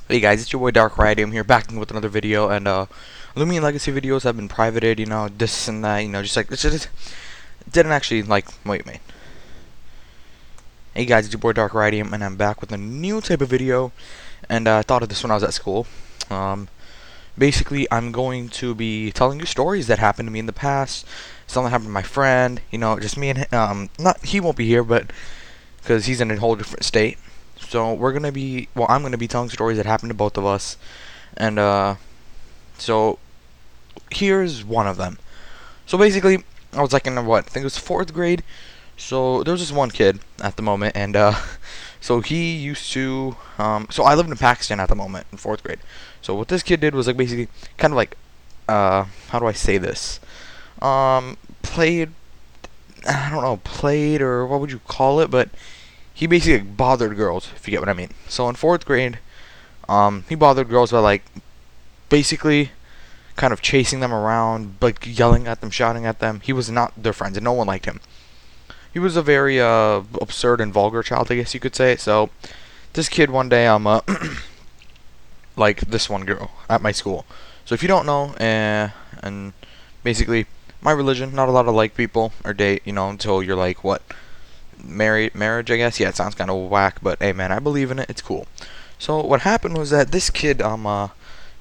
Hey guys, it's your boy Dark Radium here, back with another video, and Lumion Legacy videos have been privated, this and that, just like, it just didn't actually like what you made. Hey guys, it's your boy Dark Radium, and I'm back with a new type of video, and I thought of this when I was at school. Basically, I'm going to be telling you stories that happened to me in the past, something that happened to my friend, just me and not, he won't be here, but, because he's in a whole different state. So I'm gonna be telling stories that happened to both of us, and so here's one of them. So basically, I was like in what I think it was fourth grade. So there was this one kid at the moment, and so he used to so I lived in Pakistan at the moment in fourth grade. So what this kid did was like basically kind of like how do I say this? Played, I don't know, played, or what would you call it, but he basically bothered girls, if you get what I mean. So in fourth grade, he bothered girls by like basically kind of chasing them around, like yelling at them, shouting at them. He was not their friends, and no one liked him. He was a very absurd and vulgar child, I guess you could say. So this kid one day, like this one girl at my school. So if you don't know, and basically my religion, not allowed to like people or date, until you're like what, marriage, I guess. Yeah, it sounds kind of whack, but hey, man, I believe in it. It's cool. So what happened was that this kid,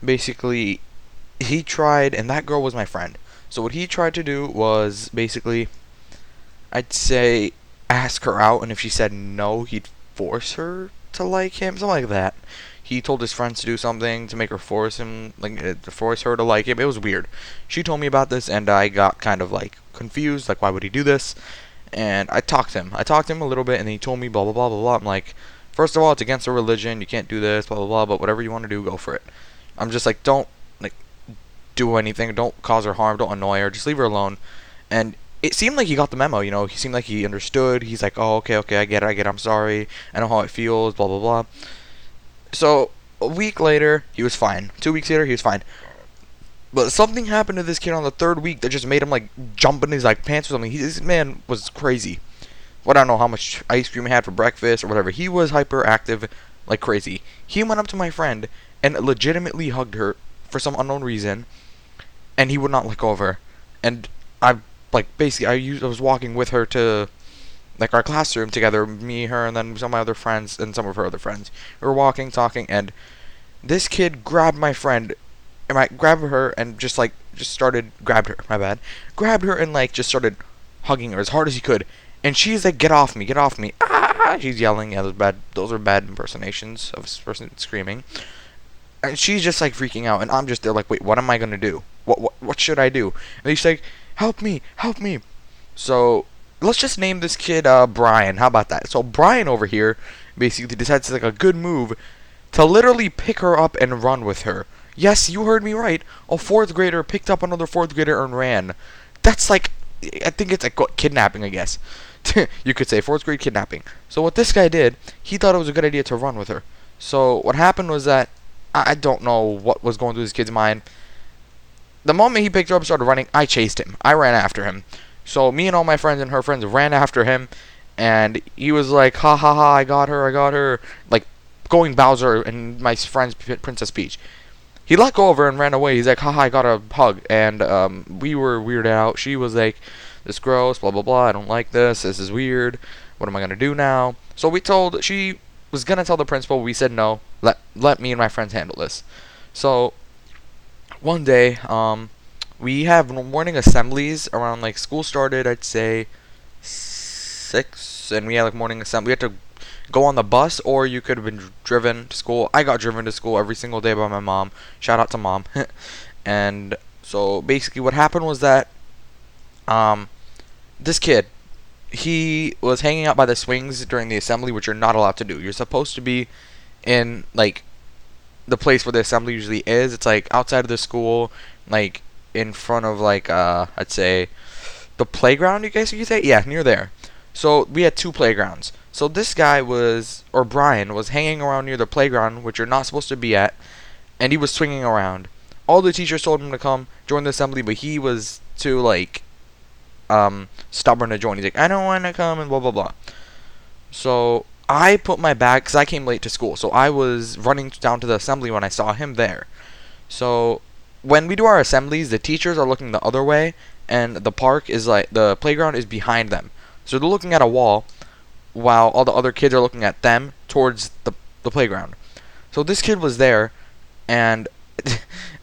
basically, he tried, and that girl was my friend. So what he tried to do was basically, I'd say, ask her out, and if she said no, he'd force her to like him, something like that. He told his friends to do something to make her force him, like to force her to like him. It was weird. She told me about this, and I got kind of like confused, like why would he do this? And I talked to him. I talked to him a little bit, and he told me blah blah blah blah blah. I'm like, first of all, it's against our religion. You can't do this, blah blah blah. But whatever you want to do, go for it. I'm just like, don't like do anything. Don't cause her harm. Don't annoy her. Just leave her alone. And it seemed like he got the memo. He seemed like he understood. He's like, oh, okay, okay, I get it, I get it. I'm sorry. I know how it feels. Blah blah blah. So a week later, he was fine. 2 weeks later, he was fine. But something happened to this kid on the third week that just made him like jump in his like pants or something. This man was crazy. Well, I don't know how much ice cream he had for breakfast or whatever. He was hyperactive like crazy. He went up to my friend and legitimately hugged her for some unknown reason, and he would not let go of her. And I like basically I was walking with her to like our classroom together, me, her, and then some of my other friends and some of her other friends. We were walking, talking, and this kid grabbed my friend, and I grabbed her and just started grabbed her. My bad. Grabbed her and like just started hugging her as hard as he could. And she's like, "Get off me! Get off me!" Ah! She's yelling. Yeah, those bad. Those are bad impersonations of a person screaming. And she's just like freaking out, and I'm just there like, "Wait, what am I gonna do? What should I do?" And she's like, "Help me! Help me!" So let's just name this kid Brian. How about that? So Brian over here basically decides like a good move to literally pick her up and run with her. Yes, you heard me right. A fourth grader picked up another fourth grader and ran. That's like, I think it's like what, kidnapping, I guess. You could say fourth grade kidnapping. So what this guy did, he thought it was a good idea to run with her. So what happened was that I don't know what was going through this kid's mind. The moment he picked her up and started running, I chased him. I ran after him. So me and all my friends and her friends ran after him, and he was like, "Ha ha ha! I got her! I got her!" Like going Bowser and my friend's Princess Peach. He let go of her and ran away. He's like, haha, I got a hug. And we were weirded out. She was like, this gross, blah, blah, blah. I don't like this. This is weird. What am I going to do now? So she was going to tell the principal. We said no. Let me and my friends handle this. So one day, we have morning assemblies around, like, school started, I'd say, 6. And we had, like, morning assembly. We had to go on the bus, or you could have been driven to school. I got driven to school every single day by my mom. Shout out to mom. And so basically what happened was that this kid, he was hanging out by the swings during the assembly, which you're not allowed to do. You're supposed to be in like the place where the assembly usually is. It's like outside of the school, like in front of like I'd say the playground, you guys could say. Yeah, near there. So we had two playgrounds. So this guy or Brian, was hanging around near the playground, which you're not supposed to be at, and he was swinging around. All the teachers told him to come join the assembly, but he was too, like, stubborn to join. He's like, I don't want to come, and blah, blah, blah. So I put my bag, because I came late to school, so I was running down to the assembly when I saw him there. So when we do our assemblies, the teachers are looking the other way, and the park is like, the playground is behind them. So they're looking at a wall, while all the other kids are looking at them towards the playground. So this kid was there, and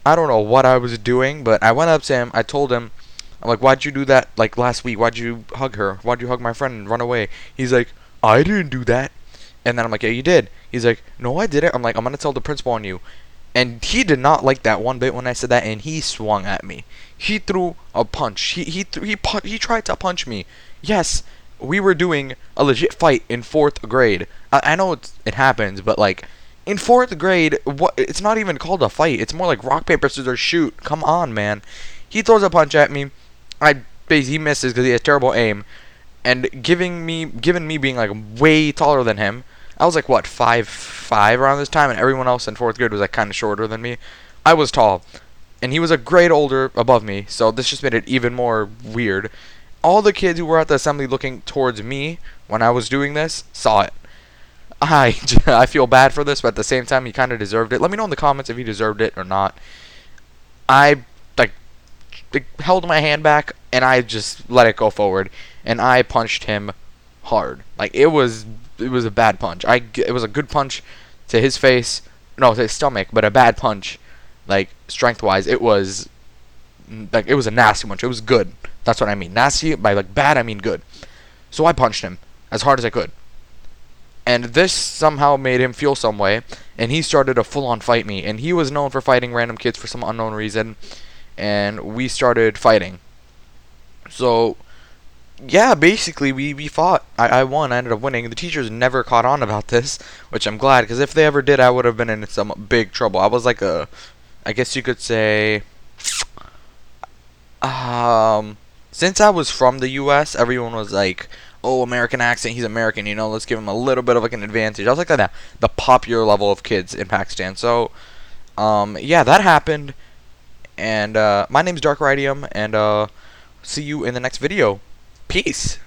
I don't know what I was doing, but I went up to him. I told him, I'm like, why'd you do that like last week? Why'd you hug her? Why'd you hug my friend and run away? He's like, I didn't do that. And then I'm like, yeah, you did. He's like, no, I didn't. I'm like, I'm gonna tell the principal on you. And he did not like that one bit when I said that, and he swung at me. He threw a punch. He tried to punch me. Yes, we were doing a legit fight in 4th grade. I know it happens, but like in 4th grade, what? It's not even called a fight. It's more like rock paper scissors shoot. Come on, man. He throws a punch at me. He misses because he has terrible aim, and given me being like way taller than him. I was like what 5'5" around this time, and everyone else in 4th grade was like kind of shorter than me. I was tall, and he was a grade older above me, so this just made it even more weird. All the kids who were at the assembly looking towards me when I was doing this saw it. I feel bad for this, but at the same time, he kind of deserved it. Let me know in the comments if he deserved it or not. I held my hand back, and I just let it go forward, and I punched him hard. Like it was a bad punch. It was a good punch to his face, no, to his stomach, but a bad punch, like strength wise. It was like it was a nasty punch. It was good. That's what I mean. Nasty by like bad, I mean good. So I punched him as hard as I could, and this somehow made him feel some way, and he started to full on fight me. And he was known for fighting random kids for some unknown reason, and we started fighting. So yeah, basically we fought. I won. I ended up winning. The teachers never caught on about this, which I'm glad, because if they ever did, I would have been in some big trouble. I was like I guess you could say, since I was from the U.S., everyone was like, oh, American accent, he's American, let's give him a little bit of like an advantage. I was like the popular level of kids in Pakistan. So, yeah, that happened. And my name's Dark Ridium, and see you in the next video. Peace.